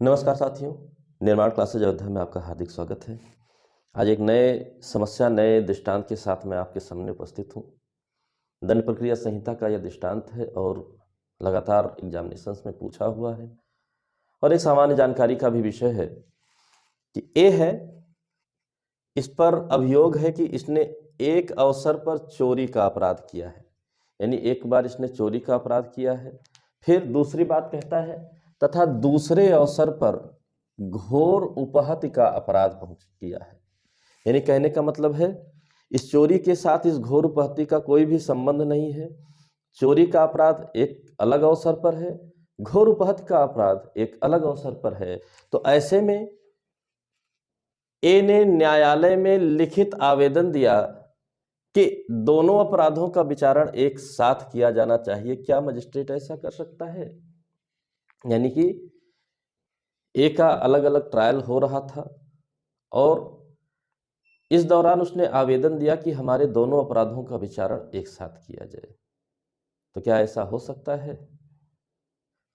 नमस्कार साथियों, निर्माण क्लासेज अयोध्या में आपका हार्दिक स्वागत है। आज एक नए समस्या, नए दृष्टांत के साथ मैं आपके सामने उपस्थित हूँ। दंड प्रक्रिया संहिता का यह दृष्टांत है और लगातार एग्जामिनेशंस में पूछा हुआ है और एक सामान्य जानकारी का भी विषय है कि ए है, इस पर अभियोग है कि इसने एक अवसर पर चोरी का अपराध किया है, यानी एक बार इसने चोरी का अपराध किया है। फिर दूसरी बात कहता है तथा दूसरे अवसर पर घोर उपहत्य का अपराध पहुंच किया है। यानी कहने का मतलब है इस चोरी के साथ इस घोर उपहत्य का कोई भी संबंध नहीं है। चोरी का अपराध एक अलग अवसर पर है, घोर उपहत्य का अपराध एक अलग अवसर पर है। तो ऐसे में ए ने न्यायालय में लिखित आवेदन दिया कि दोनों अपराधों का विचारण एक साथ किया जाना चाहिए। क्या मजिस्ट्रेट ऐसा कर सकता है? यानी कि ए का अलग अलग ट्रायल हो रहा था और इस दौरान उसने आवेदन दिया कि हमारे दोनों अपराधों का विचारण एक साथ किया जाए। तो क्या ऐसा हो सकता है?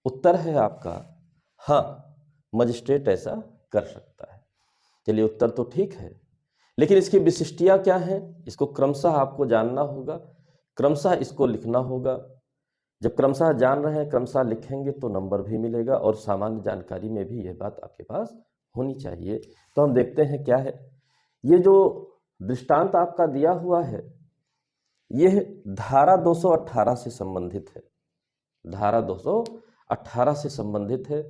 उत्तर है आपका हाँ, मजिस्ट्रेट ऐसा कर सकता है। चलिए, उत्तर तो ठीक है, लेकिन इसकी विशिष्टियां क्या हैं? इसको क्रमशः आपको जानना होगा, क्रमशः इसको लिखना होगा। जब क्रमशः जान रहे हैं, क्रमशः लिखेंगे तो नंबर भी मिलेगा और सामान्य जानकारी में भी यह बात आपके पास होनी चाहिए। तो हम देखते हैं क्या है। ये जो दृष्टांत आपका दिया हुआ है, यह धारा 218 से संबंधित है। धारा 218 से संबंधित है।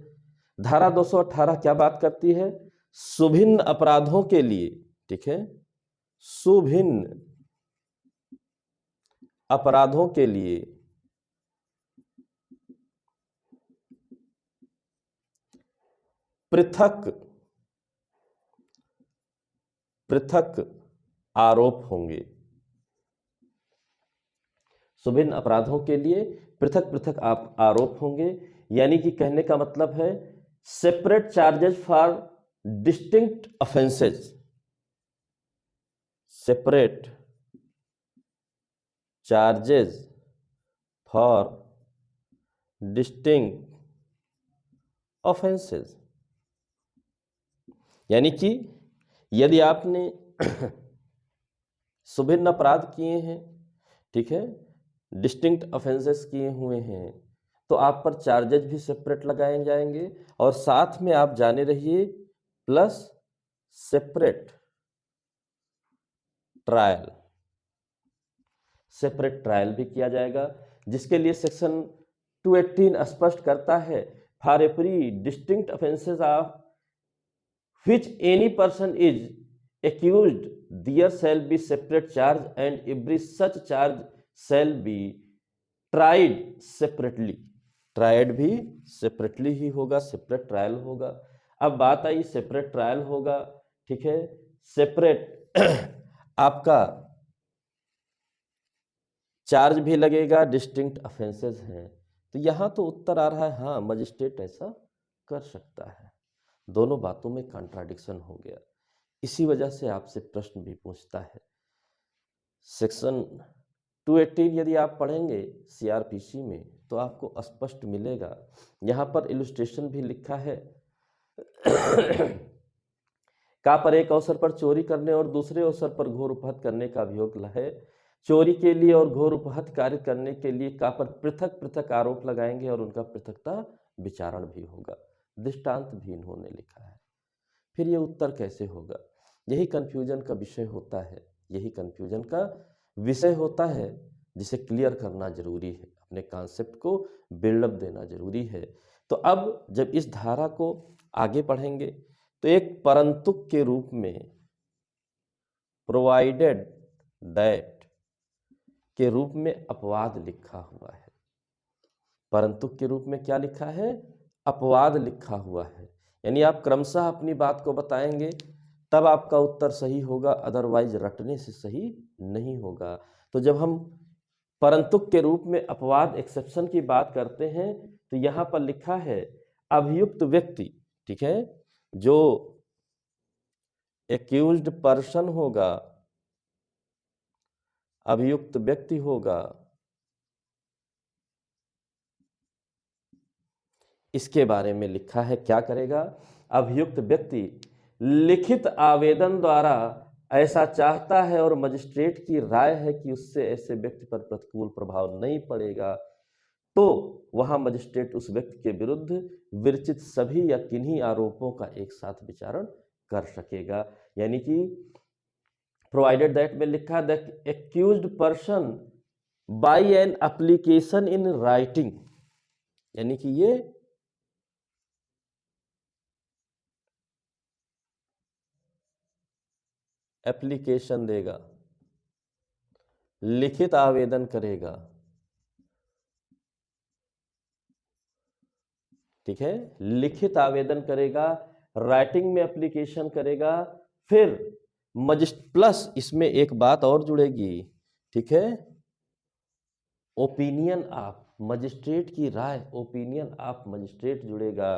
धारा 218 क्या बात करती है? सुभिन्न अपराधों के लिए, ठीक है, सुभिन्न अपराधों के लिए पृथक पृथक आरोप होंगे। सुभिन्न अपराधों के लिए पृथक पृथक आरोप होंगे। यानी कि कहने का मतलब है separate charges for distinct offences. Separate charges for distinct offences. यानी कि यदि आपने सुभिन्न अपराध किए हैं, ठीक है, डिस्टिंक्ट ऑफेंसेस किए हुए हैं, तो आप पर चार्जेस भी सेपरेट लगाए जाएंगे और साथ में आप जाने रहिए plus separate trial, separate trial भी किया जाएगा, जिसके लिए सेक्शन 218 स्पष्ट करता है for every distinct offences of which any person is accused there shall be separate charge and every such charge shall be tried separately। Tried भी सेपरेटली ही होगा, सेपरेट ट्रायल होगा। अब बात आई सेपरेट ट्रायल होगा, ठीक है, सेपरेट आपका चार्ज भी लगेगा, डिस्टिंक्ट ऑफेंसेस हैं। तो यहां तो उत्तर आ रहा है हाँ, मजिस्ट्रेट ऐसा कर सकता है। दोनों बातों में कॉन्ट्राडिक्शन हो गया। इसी वजह से आपसे प्रश्न भी पूछता है। सेक्शन 218 यदि आप पढ़ेंगे सीआरपीसी में तो आपको स्पष्ट मिलेगा। यहां पर इलस्ट्रेशन भी लिखा है का पर एक अवसर पर चोरी करने और दूसरे अवसर पर घोर उपहत करने का अभियोग है। चोरी के लिए और घोर उपहत कार्य करने के लिए का पर पृथक पृथक आरोप लगाएंगे और उनका पृथकता विचारण भी होगा। दृष्टांत भी इन्होंने लिखा है। फिर ये उत्तर कैसे होगा? यही कंफ्यूजन का विषय होता है, यही कंफ्यूजन का विषय होता है, जिसे क्लियर करना जरूरी है, अपने कॉन्सेप्ट को बिल्डअप देना जरूरी है। तो अब जब इस धारा को आगे पढ़ेंगे तो एक परंतुक के रूप में प्रोवाइडेड दैट के रूप में अपवाद लिखा हुआ है। परंतुक के रूप में क्या लिखा है? अपवाद लिखा हुआ है। यानी आप क्रमशः अपनी बात को बताएंगे तब आपका उत्तर सही होगा, अदरवाइज रटने से सही नहीं होगा। तो जब हम परंतुक के रूप में अपवाद एक्सेप्शन की बात करते हैं तो यहां पर लिखा है अभियुक्त व्यक्ति, ठीक है, जो एक्यूज्ड पर्सन होगा, अभियुक्त व्यक्ति होगा, इसके बारे में लिखा है। क्या करेगा? अभियुक्त व्यक्ति लिखित आवेदन द्वारा ऐसा चाहता है और मजिस्ट्रेट की राय है कि उससे ऐसे व्यक्ति पर प्रतिकूल प्रभाव नहीं पड़ेगा, तो वहां मजिस्ट्रेट उस व्यक्ति के विरुद्ध विरचित सभी या किन्हीं आरोपों का एक साथ विचारण कर सकेगा। यानी कि प्रोवाइडेड दैट में लिखा the accused person by an application in writing, यानी कि ये एप्लीकेशन देगा, लिखित आवेदन करेगा, ठीक है, लिखित आवेदन करेगा, राइटिंग में एप्लीकेशन करेगा, फिर प्लस इसमें एक बात और जुड़ेगी, ठीक है, ओपिनियन ऑफ मजिस्ट्रेट की राय, ओपिनियन ऑफ मजिस्ट्रेट जुड़ेगा।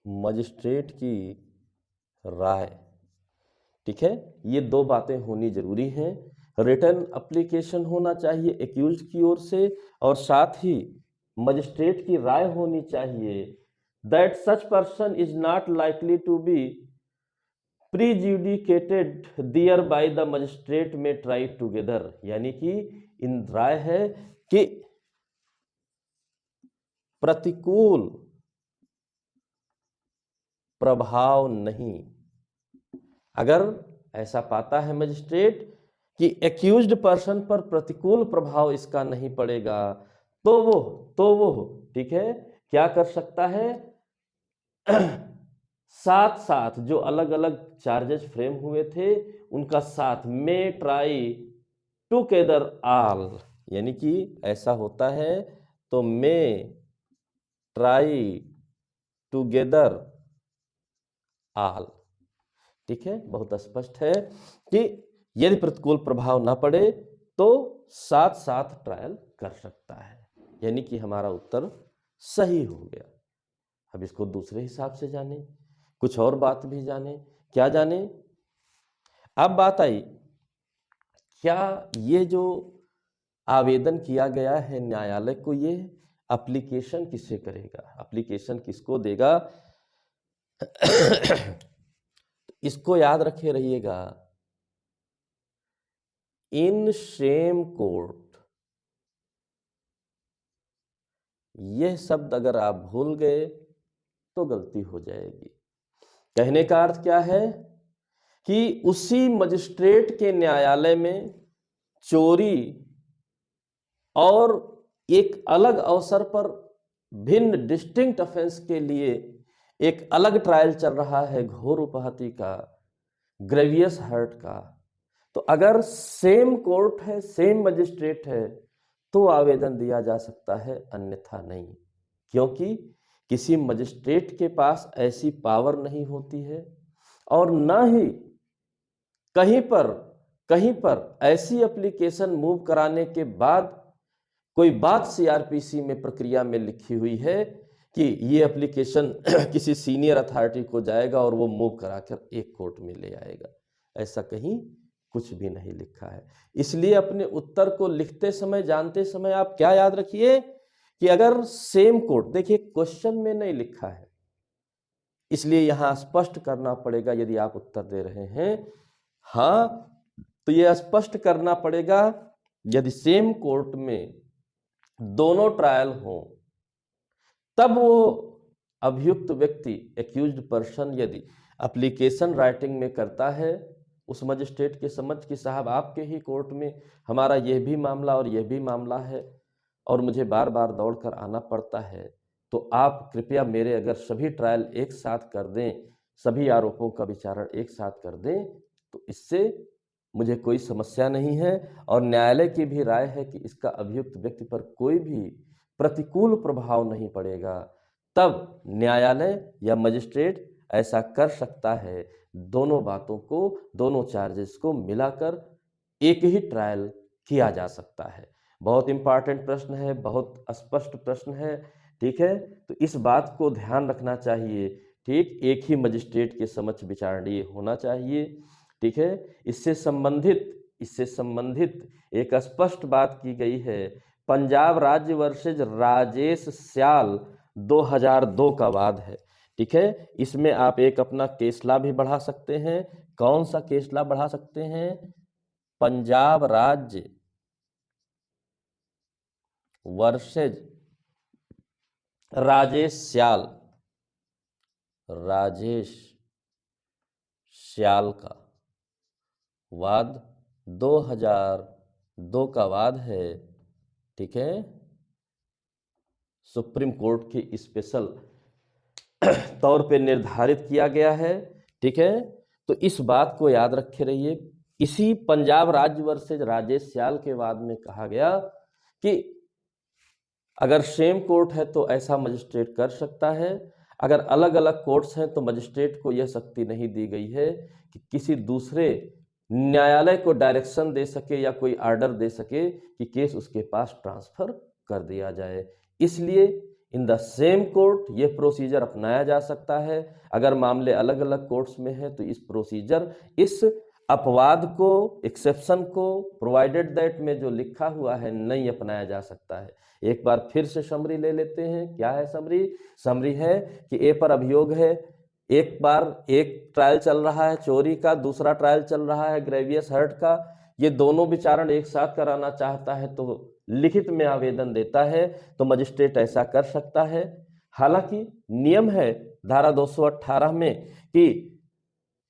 मजिस्ट्रेट की राय, ठीक है, ये दो बातें होनी जरूरी हैं। रिटन एप्लीकेशन होना चाहिए एक्यूज्ड की ओर से, और साथ ही मजिस्ट्रेट की राय होनी चाहिए that such person is not likely to be prejudicated thereby the magistrate में ट्राई टुगेदर, यानी कि इन राय है कि प्रतिकूल प्रभाव नहीं, अगर ऐसा पाता है मजिस्ट्रेट कि एक्यूज्ड पर्सन पर प्रतिकूल प्रभाव इसका नहीं पड़ेगा, तो वो ठीक है क्या कर सकता है, साथ साथ जो अलग अलग चार्जेस फ्रेम हुए थे उनका साथ में ट्राई टुगेदर ऑल, यानी कि ऐसा होता है तो में ट्राई टुगेदर ऑल, ठीक है, बहुत स्पष्ट है कि यदि प्रतिकूल प्रभाव ना पड़े तो साथ साथ ट्रायल कर सकता है, यानी कि हमारा उत्तर सही हो गया। अब इसको दूसरे हिसाब से जाने, कुछ और बात भी जाने। क्या जाने? अब बात आई, क्या ये जो आवेदन किया गया है न्यायालय को, ये एप्लीकेशन किससे करेगा, एप्लीकेशन किसको देगा? इसको याद रखे रहिएगा, इन सेम कोर्ट, यह शब्द अगर आप भूल गए तो गलती हो जाएगी। कहने का अर्थ क्या है कि उसी मजिस्ट्रेट के न्यायालय में चोरी और एक अलग अवसर पर भिन्न डिस्टिंक्ट ऑफेंस के लिए एक अलग ट्रायल चल रहा है, घोर उपहति का, ग्रेवियस हर्ट का, तो अगर सेम कोर्ट है, सेम मजिस्ट्रेट है, तो आवेदन दिया जा सकता है, अन्यथा नहीं, क्योंकि किसी मजिस्ट्रेट के पास ऐसी पावर नहीं होती है और न ही कहीं पर ऐसी एप्लीकेशन मूव कराने के बाद कोई बात सीआरपीसी में प्रक्रिया में लिखी हुई है कि ये एप्लीकेशन किसी सीनियर अथॉरिटी को जाएगा और वो मूव कराकर एक कोर्ट में ले आएगा, ऐसा कहीं कुछ भी नहीं लिखा है। इसलिए अपने उत्तर को लिखते समय, जानते समय आप क्या याद रखिए कि अगर सेम कोर्ट, देखिए क्वेश्चन में नहीं लिखा है, इसलिए यहां स्पष्ट करना पड़ेगा यदि आप उत्तर दे रहे हैं हाँ, तो यह स्पष्ट करना पड़ेगा यदि सेम कोर्ट में दोनों ट्रायल हो, तब वो अभियुक्त व्यक्ति, एक्यूज्ड पर्सन, यदि एप्लीकेशन राइटिंग में करता है उस मजिस्ट्रेट के समझ कि साहब आपके ही कोर्ट में हमारा यह भी मामला और यह भी मामला है और मुझे बार बार दौड़कर आना पड़ता है, तो आप कृपया मेरे अगर सभी ट्रायल एक साथ कर दें, सभी आरोपों का विचारण एक साथ कर दें, तो इससे मुझे कोई समस्या नहीं है और न्यायालय की भी राय है कि इसका अभियुक्त व्यक्ति पर कोई भी प्रतिकूल प्रभाव नहीं पड़ेगा, तब न्यायालय या मजिस्ट्रेट ऐसा कर सकता है। दोनों बातों को, दोनों चार्जेस को मिलाकर एक ही ट्रायल किया जा सकता है। बहुत इंपॉर्टेंट प्रश्न है, बहुत स्पष्ट प्रश्न है, ठीक है, तो इस बात को ध्यान रखना चाहिए, ठीक, एक ही मजिस्ट्रेट के समक्ष विचारणीय होना चाहिए। ठीक है, इससे संबंधित एक स्पष्ट बात की गई है, पंजाब राज्य वर्सेज राजेश श्याल 2002 का वाद है। ठीक है, इसमें आप एक अपना केसला भी बढ़ा सकते हैं। कौन सा केसला बढ़ा सकते हैं? पंजाब राज्य वर्सेज राजेश श्याल का वाद 2002 का वाद है। ठीक है, सुप्रीम कोर्ट की स्पेशल तौर पे निर्धारित किया गया है। ठीक है, तो इस बात को याद रखे रहिए। इसी पंजाब राज्य वर्सेज राजेश श्याल के वाद में कहा गया कि अगर सेम कोर्ट है तो ऐसा मजिस्ट्रेट कर सकता है, अगर अलग अलग कोर्ट्स हैं तो मजिस्ट्रेट को यह शक्ति नहीं दी गई है कि किसी दूसरे न्यायालय को डायरेक्शन दे सके या कोई आर्डर दे सके कि केस उसके पास ट्रांसफर कर दिया जाए। इसलिए इन द सेम कोर्ट ये प्रोसीजर अपनाया जा सकता है। अगर मामले अलग अलग कोर्ट्स में है तो इस प्रोसीजर, इस अपवाद को, एक्सेप्शन को, प्रोवाइडेड दैट में जो लिखा हुआ है नहीं अपनाया जा सकता है। एक बार फिर से समरी ले लेते हैं। क्या है समरी? समरी है कि ए पर अभियोग है, एक बार एक ट्रायल चल रहा है चोरी का, दूसरा ट्रायल चल रहा है ग्रेवियस हर्ट का। ये दोनों विचारण एक साथ कराना चाहता है तो लिखित में आवेदन देता है तो मजिस्ट्रेट ऐसा कर सकता है। हालांकि नियम है धारा 218 में कि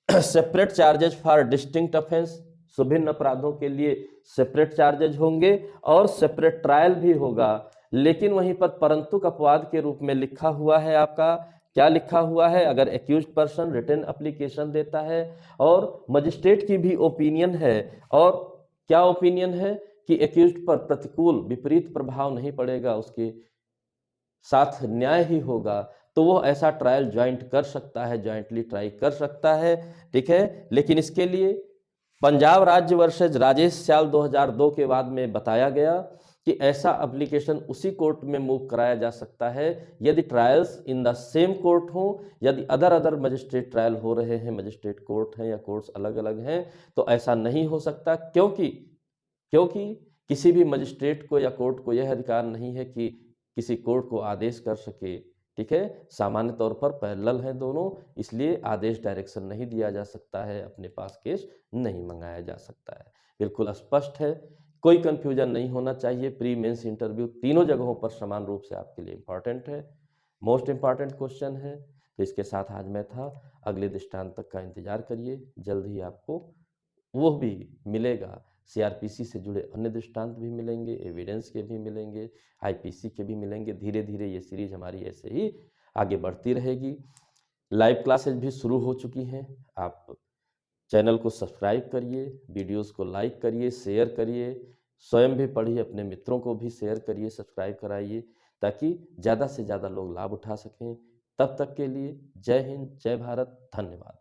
separate charges for distinct offence, विभिन्न अपराधों के लिए सेपरेट चार्जेज होंगे और सेपरेट ट्रायल भी होगा। लेकिन वहीं पर परंतु अपवाद के रूप में लिखा हुआ है, आपका क्या लिखा हुआ है? अगर एक्यूज्ड पर्सन रिटन एप्लीकेशन देता है और मजिस्ट्रेट की भी ओपिनियन है, और क्या ओपिनियन है कि एक्यूज्ड पर प्रतिकूल विपरीत प्रभाव नहीं पड़ेगा, उसके साथ न्याय ही होगा, तो वो ऐसा ट्रायल ज्वाइंट कर सकता है, ज्वाइंटली ट्राई कर सकता है। ठीक है, लेकिन इसके लिए पंजाब राज्य वर्सेज राजेश श्याल 2002 के बाद में बताया गया कि ऐसा एप्लीकेशन उसी कोर्ट में मूव कराया जा सकता है यदि trials in the same court हो, यदि अदर मजिस्ट्रेट ट्रायल हो रहे हैं, मजिस्ट्रेट कोर्ट हैं या कोर्ट्स अलग अलग हैं, तो ऐसा नहीं हो सकता। क्योंकि किसी भी मजिस्ट्रेट को या कोर्ट को यह अधिकार नहीं है कि किसी कोर्ट को आदेश कर सके। ठीक है, सामान्य तौर पर पैरेलल हैं दोनों, इसलिए आदेश डायरेक्शन नहीं दिया जा सकता है, अपने पास केस नहीं मंगाया जा सकता है। बिल्कुल स्पष्ट है, कोई कंफ्यूजन नहीं होना चाहिए। प्री मेंस इंटरव्यू तीनों जगहों पर समान रूप से आपके लिए इंपॉर्टेंट है, मोस्ट इंपॉर्टेंट क्वेश्चन है। तो इसके साथ आज मैं था, अगले दृष्टांत तक का इंतजार करिए, जल्द ही आपको वो भी मिलेगा। सीआरपीसी से जुड़े अन्य दृष्टांत भी मिलेंगे, एविडेंस के भी मिलेंगे, आईपीसी के भी मिलेंगे। धीरे धीरे ये सीरीज हमारी ऐसे ही आगे बढ़ती रहेगी। लाइव क्लासेज भी शुरू हो चुकी हैं। आप चैनल को सब्सक्राइब करिए, वीडियोस को लाइक करिए, शेयर करिए, स्वयं भी पढ़िए, अपने मित्रों को भी शेयर करिए, सब्सक्राइब कराइए, ताकि ज़्यादा से ज़्यादा लोग लाभ उठा सकें। तब तक के लिए जय हिंद, जय भारत, धन्यवाद।